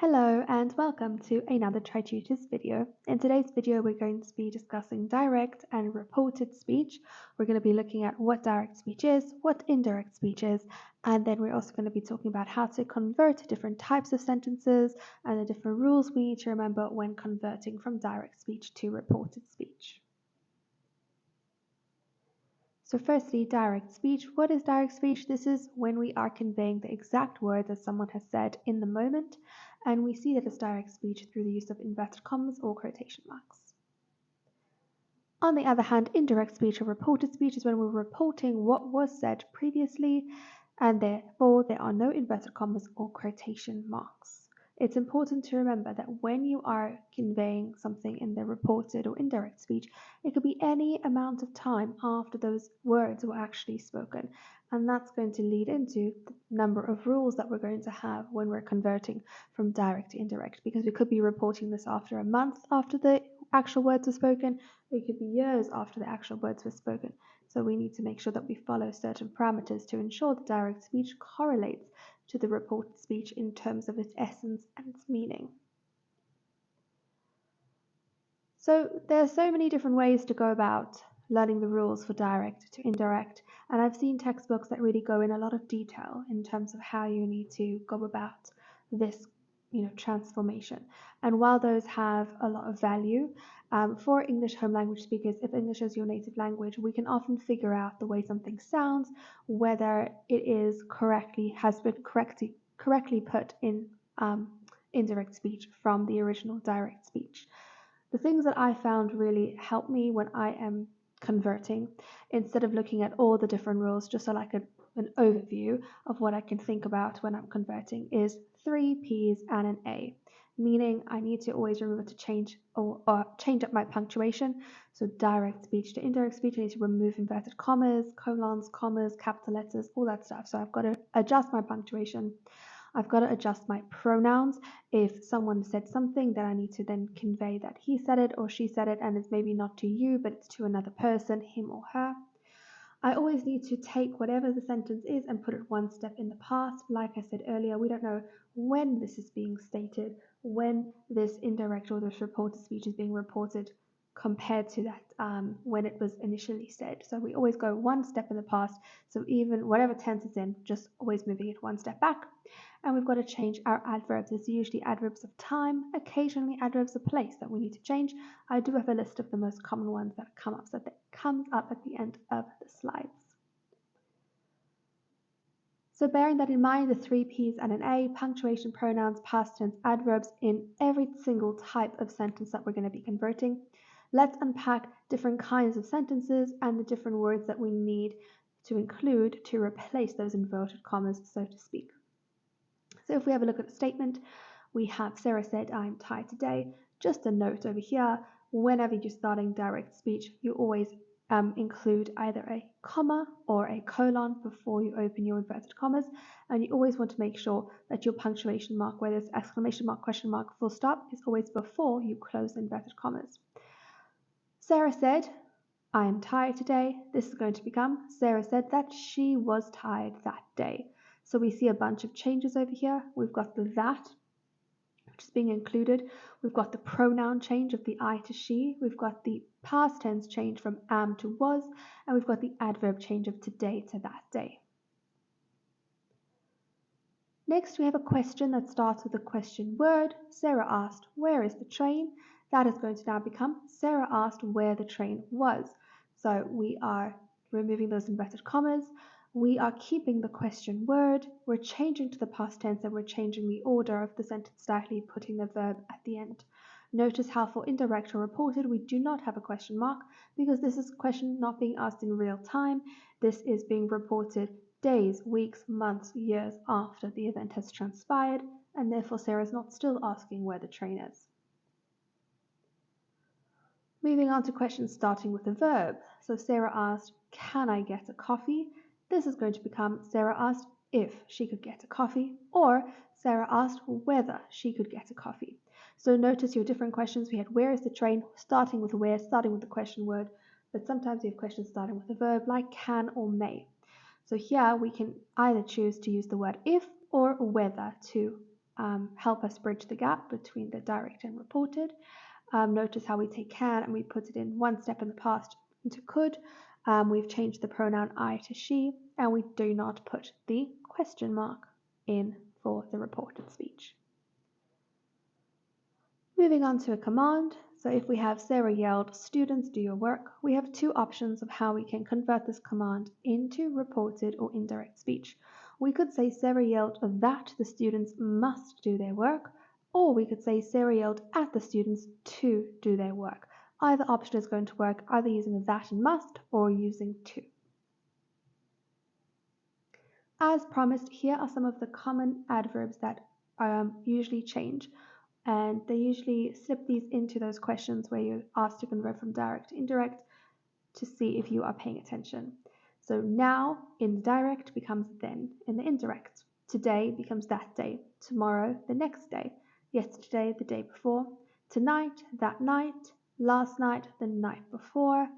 Hello and welcome to another Tri-tutors video. In today's video, we're going to be discussing direct and reported speech. We're going to be looking at what direct speech is, what indirect speech is, and then we're also going to be talking about how to convert different types of sentences and the different rules we need to remember when converting from direct speech to reported speech. So firstly, direct speech. What is direct speech? This is when we are conveying the exact words that someone has said in the moment, and we see that as direct speech through the use of inverted commas or quotation marks. On the other hand, indirect speech or reported speech is when we're reporting what was said previously, and therefore there are no inverted commas or quotation marks. It's important to remember that when you are conveying something in the reported or indirect speech, it could be any amount of time after those words were actually spoken. And that's going to lead into the number of rules that we're going to have when we're converting from direct to indirect, because we could be reporting this after a month after the actual words were spoken. It could be years after the actual words were spoken. So we need to make sure that we follow certain parameters to ensure that direct speech correlates to the reported speech in terms of its essence and its meaning. So there are so many different ways to go about learning the rules for direct to indirect, and I've seen textbooks that really go in a lot of detail in terms of how you need to go about this transformation. And while those have a lot of value, for English home language speakers, if English is your native language, we can often figure out the way something sounds, whether it has been correctly put in indirect speech from the original direct speech. The things that I found really help me when I am converting, instead of looking at all the different rules, just so like an overview of what I can think about when I'm converting, is 3 P's and an A. Meaning I need to always remember to change or change up my punctuation. So direct speech to indirect speech, I need to remove inverted commas, colons, commas, capital letters, all that stuff. So I've got to adjust my punctuation. I've got to adjust my pronouns. If someone said something, then I need to then convey that he said it or she said it, and it's maybe not to you, but it's to another person, him or her. I always need to take whatever the sentence is and put it one step in the past. Like I said earlier, we don't know when this is being stated, when this indirect or this reported speech is being reported compared to that when it was initially said. So we always go one step in the past. So even whatever tense it's in, just always moving it one step back. And we've got to change our adverbs. It's usually adverbs of time, occasionally adverbs of place that we need to change. I do have a list of the most common ones that come up, so that comes up at the end of the slides. So bearing that in mind, the 3 P's and an A, punctuation, pronouns, past tense, adverbs in every single type of sentence that we're going to be converting. Let's unpack different kinds of sentences and the different words that we need to include to replace those inverted commas, so to speak. So if we have a look at the statement, we have Sarah said, I'm tired today. Just a note over here, whenever you're starting direct speech, you always include either a comma or a colon before you open your inverted commas, and you always want to make sure that your punctuation mark, whether it's exclamation mark, question mark, full stop, is always before you close the inverted commas. Sarah said, I am tired today. This is going to become Sarah said that she was tired that day. So we see a bunch of changes over here. We've got the that, which is being included. We've got the pronoun change of the I to she. We've got the past tense change from am to was. And we've got the adverb change of today to that day. Next, we have a question that starts with a question word. Sarah asked, where is the train? That is going to now become Sarah asked where the train was. So we are removing those inverted commas. We are keeping the question word. We're changing to the past tense, and we're changing the order of the sentence slightly, putting the verb at the end. Notice how for indirect or reported, we do not have a question mark, because this is a question not being asked in real time. This is being reported days, weeks, months, years after the event has transpired, and therefore Sarah is not still asking where the train is. Moving on to questions starting with a verb. So Sarah asked, can I get a coffee? This is going to become Sarah asked if she could get a coffee, or Sarah asked whether she could get a coffee. So notice your different questions. We had where is the train, starting with where, starting with the question word, but sometimes we have questions starting with a verb like can or may. So here we can either choose to use the word if or whether to help us bridge the gap between the direct and reported. Notice how we take can and we put it in one step in the past into could. We've changed the pronoun I to she, and we do not put the question mark in for the reported speech. Moving on to a command. So if we have Sarah yelled, "Students, do your work," we have two options of how we can convert this command into reported or indirect speech. We could say Sarah yelled that the students must do their work, or we could say Sarah yelled at the students to do their work. Either option is going to work, either using that and must or using to. As promised, here are some of the common adverbs that usually change. And they usually slip these into those questions where you're asked to convert from direct to indirect to see if you are paying attention. So now in the direct becomes then in the indirect. Today becomes that day. Tomorrow, the next day. Yesterday, the day before. Tonight, that night. Last night, the night before.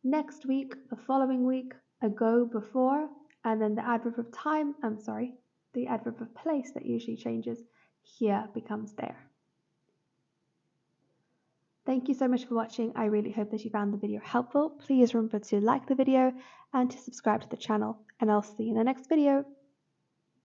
Next week, the following week. Ago, before. And then the adverb of time, the adverb of place that usually changes here becomes there. Thank you so much for watching. I really hope that you found the video helpful. Please remember to like the video and to subscribe to the channel, and I'll see you in the next video.